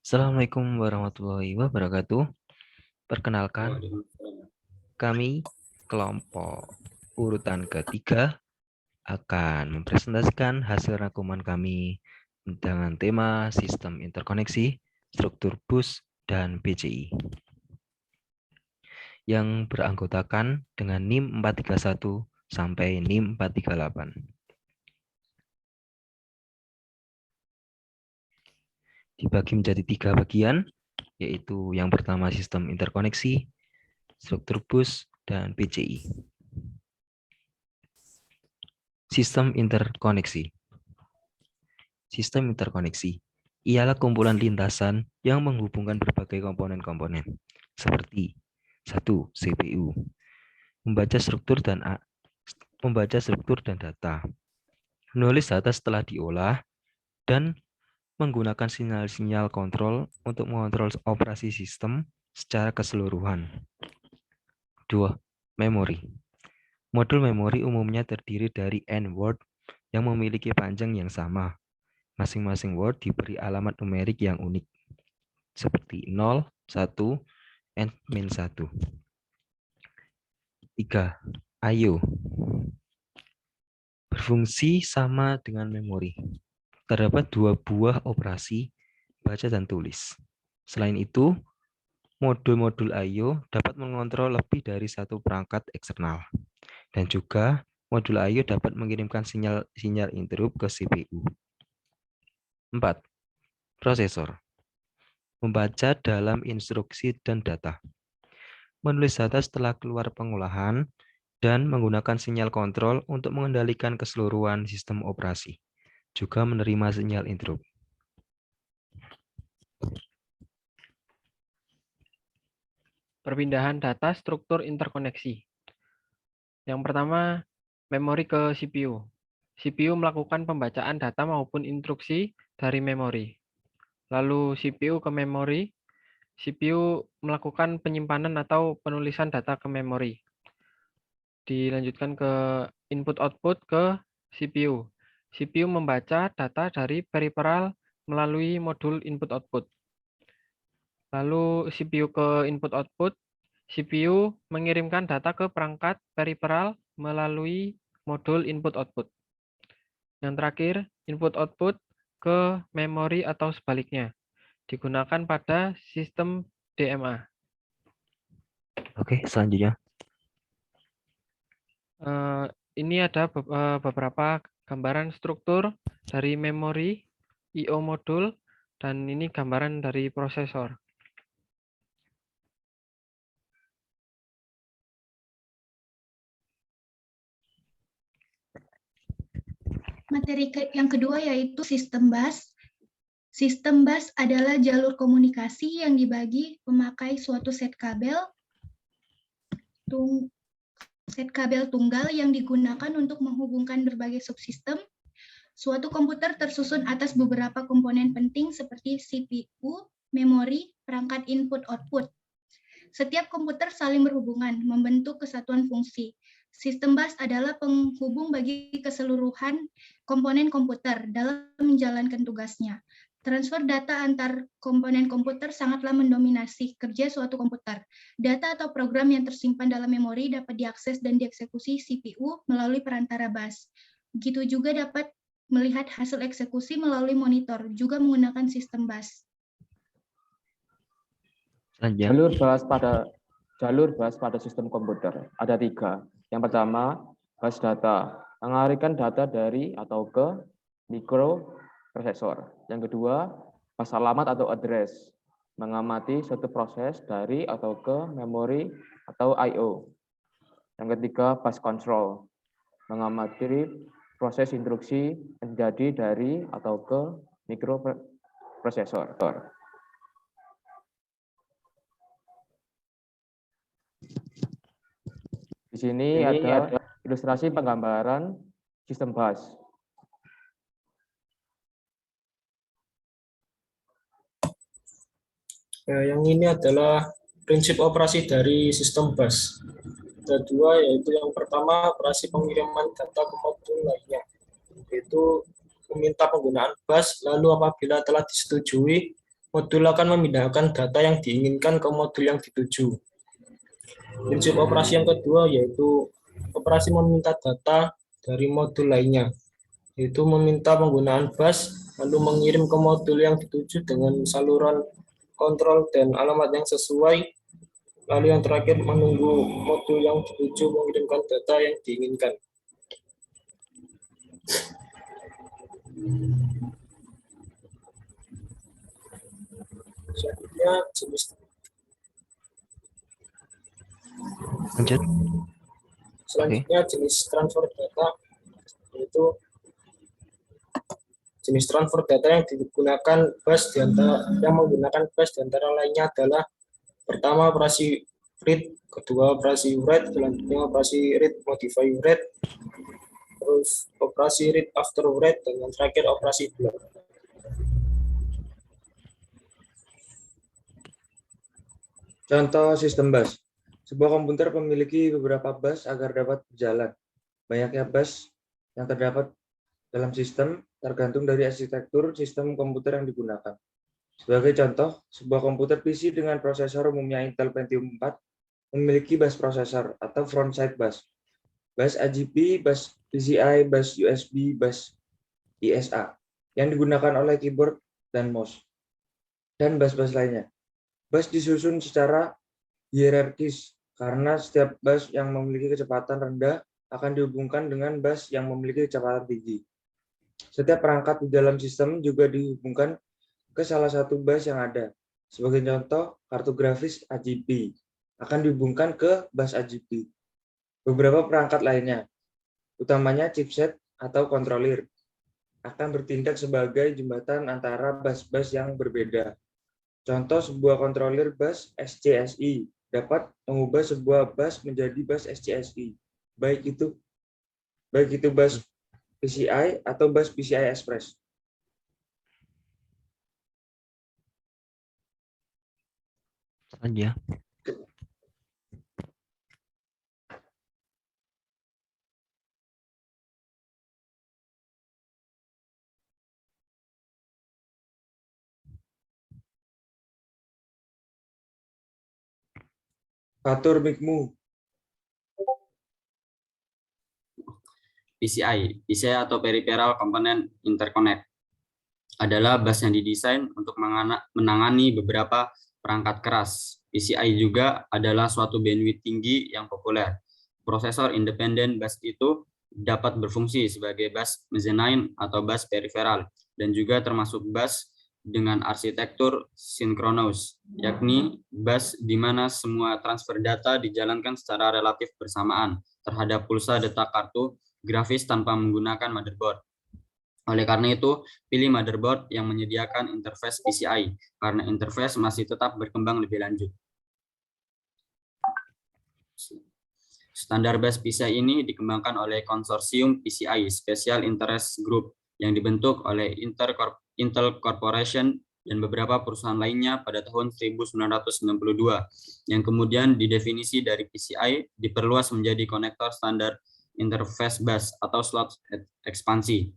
Assalamualaikum warahmatullahi wabarakatuh. Perkenalkan, kami kelompok urutan ketiga akan mempresentasikan hasil rangkuman kami dengan tema sistem interkoneksi, struktur bus, dan PCI yang beranggotakan dengan NIM 431 sampai NIM 438. Dibagi menjadi 3 bagian, yaitu yang pertama sistem interkoneksi, struktur bus, dan PCI. Sistem interkoneksi. Sistem interkoneksi ialah kumpulan lintasan yang menghubungkan berbagai komponen-komponen, seperti 1. CPU, membaca struktur dan data, menulis data setelah diolah, dan menggunakan sinyal-sinyal kontrol untuk mengontrol operasi sistem secara keseluruhan. 2. Memori. Modul memori umumnya terdiri dari N word yang memiliki panjang yang sama. Masing-masing word diberi alamat numerik yang unik, seperti 0, 1, and -1. 3. I/O. Berfungsi sama dengan memori. Terdapat 2 buah operasi, baca dan tulis. Selain itu, modul-modul I/O dapat mengontrol lebih dari satu perangkat eksternal. Dan juga, modul I/O dapat mengirimkan sinyal interrupt ke CPU. 4. Prosesor. Membaca dalam instruksi dan data. Menulis data setelah keluar pengolahan, dan menggunakan sinyal kontrol untuk mengendalikan keseluruhan sistem operasi. Juga menerima sinyal interrupt. Perpindahan data struktur interkoneksi. Yang pertama, memori ke CPU. CPU melakukan pembacaan data maupun instruksi dari memori. Lalu CPU ke memori. CPU melakukan penyimpanan atau penulisan data ke memori. Dilanjutkan ke input-output ke CPU. CPU membaca data dari peripheral melalui modul input-output. Lalu CPU ke input-output. CPU mengirimkan data ke perangkat peripheral melalui modul input-output. Yang terakhir, input-output ke memori atau sebaliknya. Digunakan pada sistem DMA. Oke, selanjutnya. Ini ada beberapa gambaran struktur dari memori, I/O modul, dan ini gambaran dari prosesor. Materi yang kedua yaitu sistem bus. Sistem bus adalah jalur komunikasi yang dibagi memakai suatu set kabel tunggal yang digunakan untuk menghubungkan berbagai subsistem. Suatu komputer tersusun atas beberapa komponen penting seperti CPU, memori, perangkat input-output. Setiap komputer saling berhubungan, membentuk kesatuan fungsi. Sistem bus adalah penghubung bagi keseluruhan komponen komputer dalam menjalankan tugasnya. Transfer data antar komponen komputer sangatlah mendominasi kerja suatu komputer. Data atau program yang tersimpan dalam memori dapat diakses dan dieksekusi CPU melalui perantara bus. Begitu juga dapat melihat hasil eksekusi melalui monitor, juga menggunakan sistem bus. Jalur bus pada sistem komputer ada 3. Yang pertama, bus data, mengalirkan data dari atau ke mikroprosesor. Yang kedua, bus alamat atau address, mengamati suatu proses dari atau ke memori atau I/O. Yang ketiga, bus control, mengamati proses instruksi menjadi dari atau ke mikroprosesor. Di sini ada ilustrasi penggambaran sistem bus. Yang ini adalah prinsip operasi dari sistem bus. Ada 2, yaitu yang pertama operasi pengiriman data ke modul lainnya, yaitu meminta penggunaan bus, lalu apabila telah disetujui, modul akan memindahkan data yang diinginkan ke modul yang dituju. Prinsip operasi yang kedua yaitu operasi meminta data dari modul lainnya, yaitu meminta penggunaan bus, lalu mengirim ke modul yang dituju dengan saluran kontrol dan alamat yang sesuai. Lalu yang terakhir menunggu modul yang dituju mengirimkan data yang diinginkan. Selanjutnya jenis Lanjut. jenis transfer data, yaitu jenis transfer data yang digunakan bus yang menggunakan bus di antara lainnya adalah pertama operasi read, kedua operasi write, selanjutnya operasi read modify write, terus operasi read after write, dan yang terakhir operasi blur. Contoh sistem bus. Sebuah komputer memiliki beberapa bus agar dapat berjalan. Banyaknya bus yang terdapat dalam sistem tergantung dari arsitektur sistem komputer yang digunakan. Sebagai contoh, sebuah komputer PC dengan prosesor umumnya Intel Pentium 4 memiliki bus prosesor atau frontside bus, bus AGP, bus PCI, bus USB, bus ISA yang digunakan oleh keyboard dan mouse, dan bus-bus lainnya. Bus disusun secara hierarkis karena setiap bus yang memiliki kecepatan rendah akan dihubungkan dengan bus yang memiliki kecepatan tinggi. Setiap perangkat di dalam sistem juga dihubungkan ke salah satu bus yang ada. Sebagai contoh, kartu grafis AGP akan dihubungkan ke bus AGP. Beberapa perangkat lainnya, utamanya chipset atau controller, akan bertindak sebagai jembatan antara bus-bus yang berbeda. Contoh, sebuah controller bus SCSI dapat mengubah sebuah bus menjadi bus SCSI, baik itu bus PCI atau bus PCI Express. Selanjutnya. Fatur mikmu. PCI atau Peripheral Component Interconnect adalah bus yang didesain untuk menangani beberapa perangkat keras. PCI juga adalah suatu bandwidth tinggi yang populer. Prosesor independen bus itu dapat berfungsi sebagai bus mezzanine atau bus peripheral dan juga termasuk bus dengan arsitektur sinkronus, yakni bus di mana semua transfer data dijalankan secara relatif bersamaan terhadap pulsa detak kartu grafis tanpa menggunakan motherboard. Oleh karena itu, pilih motherboard yang menyediakan interface PCI, karena interface masih tetap berkembang lebih lanjut. Standar bus PCI ini dikembangkan oleh konsorsium PCI Special Interest Group yang dibentuk oleh Intel Corporation dan beberapa perusahaan lainnya pada tahun 1992, yang kemudian didefinisi dari PCI diperluas menjadi konektor standar interface bus atau slot ekspansi.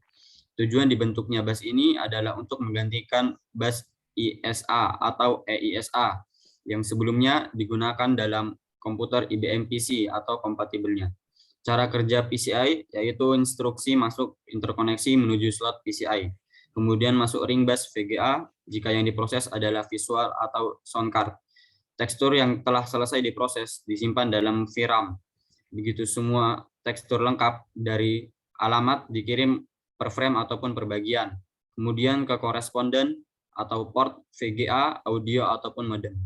Tujuan dibentuknya bus ini adalah untuk menggantikan bus ISA atau EISA yang sebelumnya digunakan dalam komputer IBM PC atau kompatibelnya. Cara kerja PCI yaitu instruksi masuk interkoneksi menuju slot PCI. Kemudian masuk ring bus VGA jika yang diproses adalah visual atau sound card. Tekstur yang telah selesai diproses disimpan dalam VRAM. Begitu semua tekstur lengkap dari alamat dikirim per frame ataupun per bagian. Kemudian ke koresponden atau port VGA, audio ataupun modem.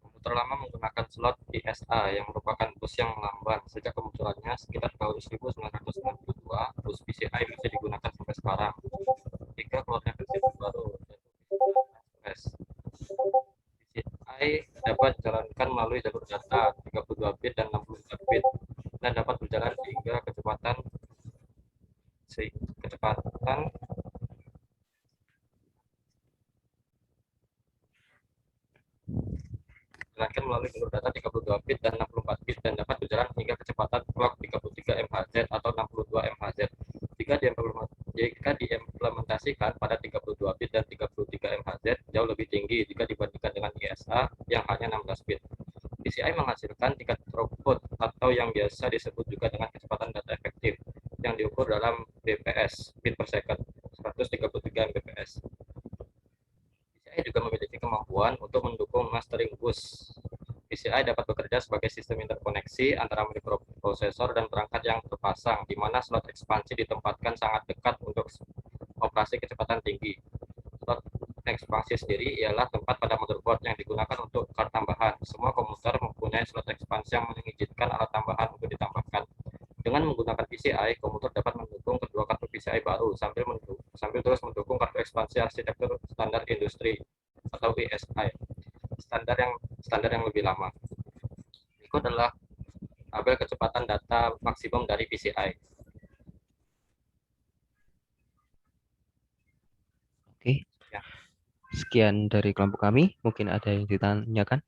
Komputer lama menggunakan slot ISA yang merupakan bus yang lamban. Sejak kemunculannya sekitar tahun 1992, bus PCI masih digunakan sampai sekarang. Hingga keluarnya versi terbaru, yaitu PCI dapat dijalankan melalui jalur data 32 bit dan 64 bit dan dapat berjalan hingga kecepatan melainkan melalui jalur data 32 bit dan 64 bit dan dapat berjalan hingga kecepatan clock 33 MHz atau 62 MHz. Jika diimplementasikan pada 32 bit dan 33 MHz jauh lebih tinggi jika dibandingkan dengan ISA yang hanya 16 bit. PCI menghasilkan tingkat throughput atau yang biasa disebut juga dengan kecepatan data efektif yang diukur dalam BPS, bit per second, 133 Mbps. PCI juga memiliki kemampuan untuk mendukung mastering bus. PCI dapat bekerja sebagai sistem interkoneksi antara mikroprosesor dan perangkat yang terpasang, di mana slot ekspansi ditempatkan sangat dekat untuk operasi kecepatan tinggi. Slot ekspansi sendiri ialah tempat pada motherboard yang digunakan untuk card tambahan. Semua komputer mempunyai slot ekspansi yang mengizinkan alat tambahan untuk ditambahkan. Dengan menggunakan PCI, komputer dapat mendukung kedua kartu PCI baru sambil terus mendukung kartu ekspansi arsitektur standar industri atau ESI, standar yang lebih lama. Berikut adalah tabel kecepatan data maksimum dari PCI. Oke. Sekian dari kelompok kami. Mungkin ada yang ditanyakan.